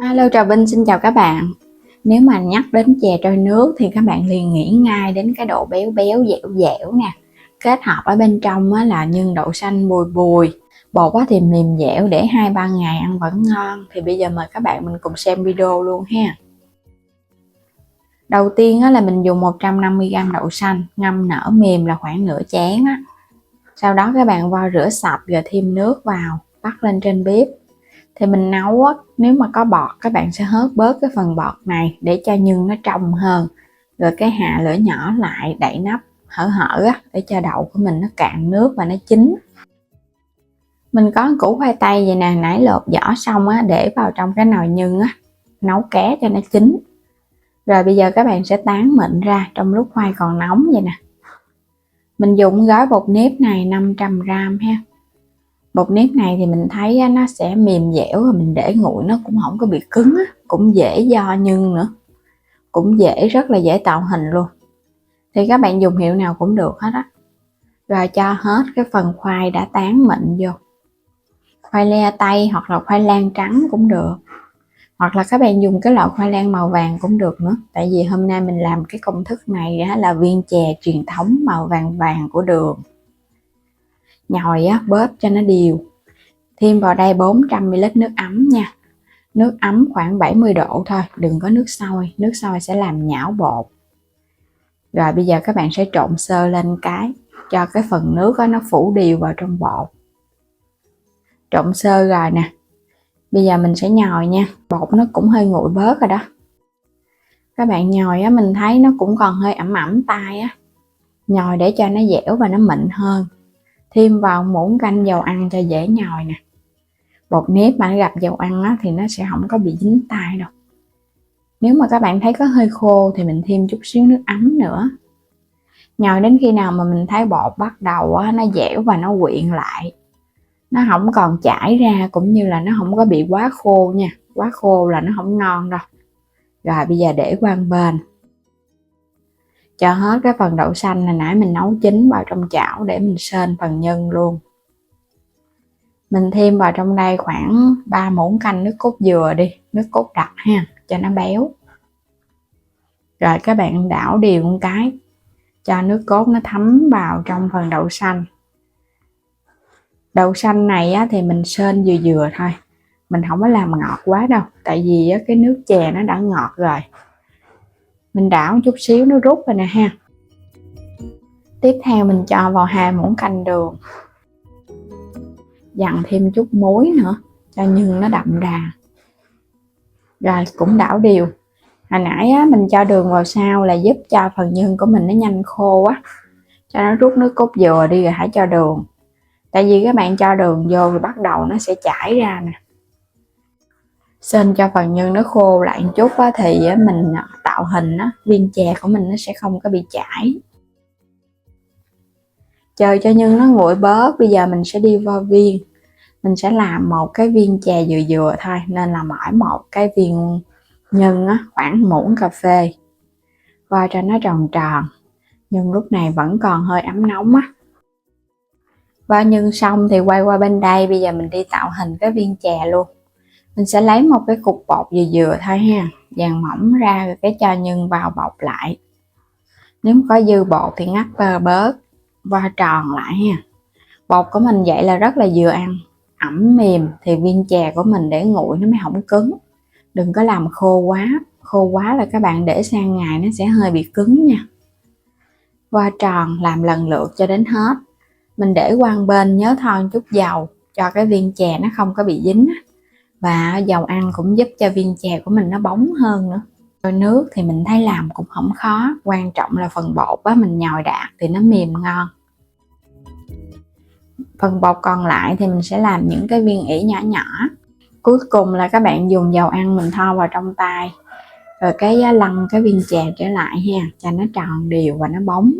Hello Trà Vinh xin chào các bạn. Nếu mà nhắc đến chè trôi nước thì các bạn liền nghĩ ngay đến cái độ béo béo dẻo dẻo nè. Kết hợp ở bên trong là nhân đậu xanh bùi bùi, bột thì mềm dẻo để 2-3 ngày ăn vẫn ngon. Thì bây giờ mời các bạn mình cùng xem video luôn ha. Đầu tiên là mình dùng 150g đậu xanh ngâm nở mềm là khoảng nửa chén á. Sau đó các bạn vo rửa sạch rồi thêm nước vào, bắt lên trên bếp. Thì mình nấu á, nếu mà có bọt các bạn sẽ hớt bớt cái phần bọt này để cho nhân nó trong hơn, rồi cái hạ lửa nhỏ lại, đậy nắp hở hở á, để cho đậu của mình nó cạn nước và nó chín. Mình có củ khoai tây vậy nè, nãy lột vỏ xong á, để vào trong cái nồi nhân á, nấu ké cho nó chín. Rồi bây giờ các bạn sẽ tán mịn ra trong lúc khoai còn nóng vậy nè. Mình dùng gói bột nếp này 500g ha. Bột nếp này thì mình thấy nó sẽ mềm dẻo, và mình để nguội nó cũng không có bị cứng, cũng dễ do nhân nữa, cũng rất là dễ tạo hình luôn. Thì các bạn dùng hiệu nào cũng được hết á. Rồi cho hết cái phần khoai đã tán mịn vô, khoai le tây hoặc là khoai lang trắng cũng được, hoặc là các bạn dùng cái loại khoai lang màu vàng cũng được nữa. Tại vì hôm nay mình làm cái công thức này là viên chè truyền thống màu vàng vàng của Đường. Nhồi bóp cho nó đều. Thêm vào đây 400ml nước ấm nha. Nước ấm khoảng 70 độ thôi, đừng có nước sôi. Nước sôi sẽ làm nhão bột. Rồi bây giờ các bạn sẽ trộn sơ lên cho cái phần nước nó phủ đều vào trong bột. Trộn sơ rồi nè. Bây giờ mình sẽ nhồi nha. Bột nó cũng hơi nguội bớt rồi đó. Các bạn nhồi mình thấy nó cũng còn hơi ẩm ẩm tay á. Nhồi để cho nó dẻo và nó mịn hơn. Thêm vào muỗng canh dầu ăn cho dễ nhồi nè. Bột nếp mà nó gặp dầu ăn thì nó sẽ không có bị dính tay đâu. Nếu mà các bạn thấy có hơi khô thì mình thêm chút xíu nước ấm nữa. Nhồi đến khi nào mà mình thấy bột bắt đầu nó dẻo và nó quyện lại, nó không còn chảy ra, cũng như là nó không có bị quá khô nha. Quá khô là nó không ngon đâu. Rồi bây giờ để qua một bên. Cho hết cái phần đậu xanh hồi nãy mình nấu chín vào trong chảo để mình sên phần nhân luôn. Mình thêm vào trong đây khoảng 3 muỗng canh nước cốt dừa đi, nước cốt đặc ha, cho nó béo. Rồi các bạn đảo đều một cái, cho nước cốt nó thấm vào trong phần đậu xanh. Đậu xanh này thì mình sên vừa vừa thôi, mình không có làm ngọt quá đâu, tại vì cái nước chè nó đã ngọt rồi. Mình đảo chút xíu nó rút rồi nè ha. Tiếp theo mình cho vào 2 muỗng canh đường, dặn thêm chút muối nữa cho nhân nó đậm đà. Rồi cũng đảo đều. Hồi nãy mình cho đường vào sau là giúp cho phần nhân của mình nó nhanh khô á, cho nó rút nước cốt dừa đi rồi hãy cho đường. Tại vì các bạn cho đường vô rồi bắt đầu nó sẽ chảy ra nè. Sên cho phần nhân nó khô lại một chút thì mình tạo hình viên chè của mình nó sẽ không có bị chảy. Chờ cho nhân nó nguội bớt, bây giờ mình sẽ đi vo viên. Mình sẽ làm một cái viên chè vừa vừa thôi, nên là mỗi một cái viên nhân khoảng muỗng cà phê. Vo cho nó tròn tròn. Nhưng lúc này vẫn còn hơi ấm nóng á. Vo nhân xong thì quay qua bên đây, bây giờ mình đi tạo hình cái viên chè luôn. Mình sẽ lấy một cái cục bột vừa vừa thôi ha, dàn mỏng ra rồi cái cho nhân vào bọc lại. Nếu có dư bột thì ngắt bớt, vo tròn lại ha. Bột của mình vậy là rất là vừa ăn, ẩm mềm thì viên chè của mình để nguội nó mới không cứng. Đừng có làm khô quá là các bạn để sang ngày nó sẽ hơi bị cứng nha. Vo tròn làm lần lượt cho đến hết. Mình để qua một bên, nhớ thoa chút dầu cho cái viên chè nó không có bị dính, và dầu ăn cũng giúp cho viên chè của mình nó bóng hơn nữa. Rồi nước thì mình thấy làm cũng không khó, quan trọng là phần bột mình nhồi đạt thì nó mềm ngon. Phần bột còn lại thì mình sẽ làm những cái viên ỉ nhỏ nhỏ. Cuối cùng là các bạn dùng dầu ăn mình thoa vào trong tay, rồi cái lăn cái viên chè trở lại ha, cho nó tròn đều và nó bóng.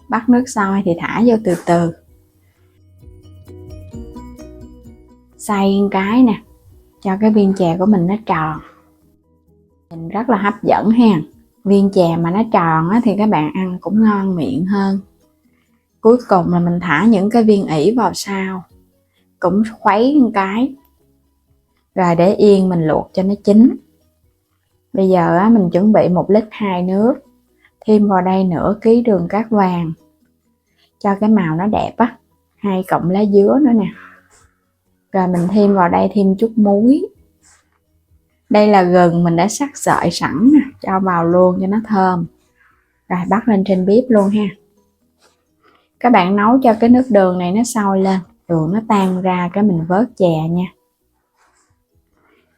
Bắt nước sôi thì thả vô từ từ, xay cái nè, cho cái viên chè của mình nó tròn. Nhìn rất là hấp dẫn ha. Viên chè mà nó tròn thì các bạn ăn cũng ngon miệng hơn. Cuối cùng là mình thả những cái viên ỉ vào sau, cũng khuấy một cái. Rồi để yên mình luộc cho nó chín. Bây giờ á, mình chuẩn bị 1,2 lít nước, thêm vào đây nửa ký đường cát vàng cho cái màu nó đẹp á, 2 cọng lá dứa nữa nè. Rồi mình thêm vào đây thêm chút muối. Đây là gừng mình đã sắc sợi sẵn nè, cho vào luôn cho nó thơm. Rồi bắt lên trên bếp luôn ha. Các bạn nấu cho cái nước đường này nó sôi lên, đường nó tan ra cái mình vớt chè nha.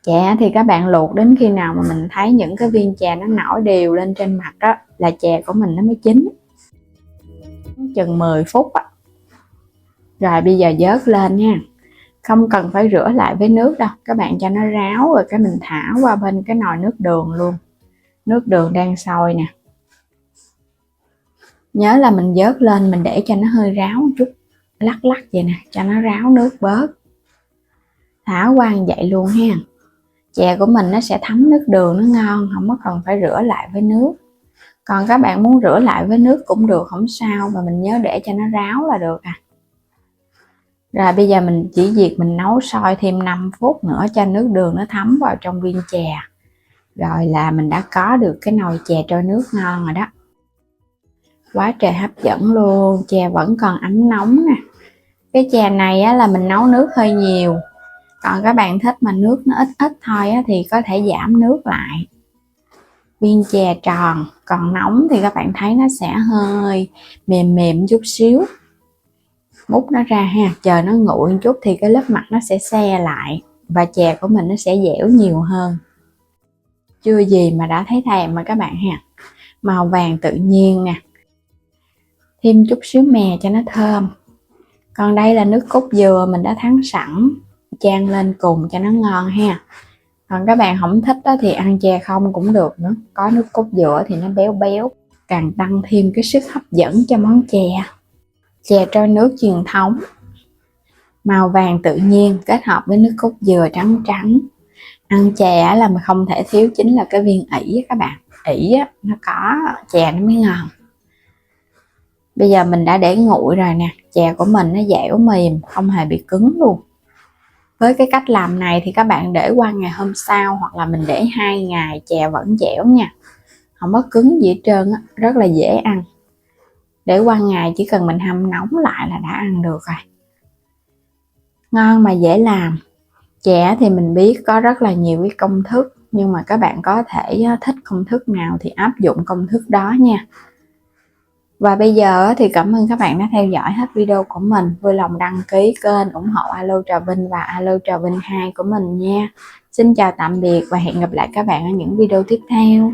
Chè thì các bạn luộc đến khi nào mà mình thấy những cái viên chè nó nổi đều lên trên mặt đó là chè của mình nó mới chín. Chừng 10 phút á. Rồi bây giờ vớt lên nha. Không cần phải rửa lại với nước đâu, các bạn cho nó ráo rồi cái mình thả qua bên cái nồi nước đường luôn. Nước đường đang sôi nè. Nhớ là mình vớt lên mình để cho nó hơi ráo một chút, lắc lắc vậy nè cho nó ráo nước bớt. Thả qua như vậy luôn ha. Chè của mình nó sẽ thấm nước đường, nó ngon, không có cần phải rửa lại với nước. Còn các bạn muốn rửa lại với nước cũng được, không sao, mà mình nhớ để cho nó ráo là được à. Rồi bây giờ mình chỉ việc mình nấu sôi thêm 5 phút nữa cho nước đường nó thấm vào trong viên chè. Rồi là mình đã có được cái nồi chè trôi nước ngon rồi đó. Quá trời hấp dẫn luôn, chè vẫn còn ấm nóng nè. Cái chè này á, là mình nấu nước hơi nhiều. Còn các bạn thích mà nước nó ít ít thôi á, thì có thể giảm nước lại. Viên chè tròn, còn nóng thì các bạn thấy nó sẽ hơi mềm mềm chút xíu. Múc nó ra ha, chờ nó nguội một chút thì cái lớp mặt nó sẽ se lại và chè của mình nó sẽ dẻo nhiều hơn. Chưa gì mà đã thấy thèm mà các bạn ha. Màu vàng tự nhiên nè. Thêm chút xíu mè cho nó thơm. Còn đây là nước cốt dừa mình đã thắng sẵn, chan lên cùng cho nó ngon ha. Còn các bạn không thích đó thì ăn chè không cũng được nữa, có nước cốt dừa thì nó béo béo, càng tăng thêm cái sức hấp dẫn cho món chè. Chè trôi nước truyền thống, màu vàng tự nhiên kết hợp với nước cốt dừa trắng trắng. Ăn chè là mà không thể thiếu chính là cái viên ỉ các bạn. Ỉ á, nó có chè nó mới ngon. Bây giờ mình đã để nguội rồi nè, chè của mình nó dẻo mềm, không hề bị cứng luôn. Với cái cách làm này thì các bạn để qua ngày hôm sau hoặc là mình để 2 ngày chè vẫn dẻo nha. Không có cứng gì hết trơn á, rất là dễ ăn. Để qua ngày chỉ cần mình hâm nóng lại là đã ăn được rồi. Ngon mà dễ làm. Chè thì mình biết có rất là nhiều cái công thức, nhưng mà các bạn có thể thích công thức nào thì áp dụng công thức đó nha. Và bây giờ thì cảm ơn các bạn đã theo dõi hết video của mình. Vui lòng đăng ký kênh ủng hộ Alo Trà Vinh và Alo Trà Vinh 2 của mình nha. Xin chào tạm biệt và hẹn gặp lại các bạn ở những video tiếp theo.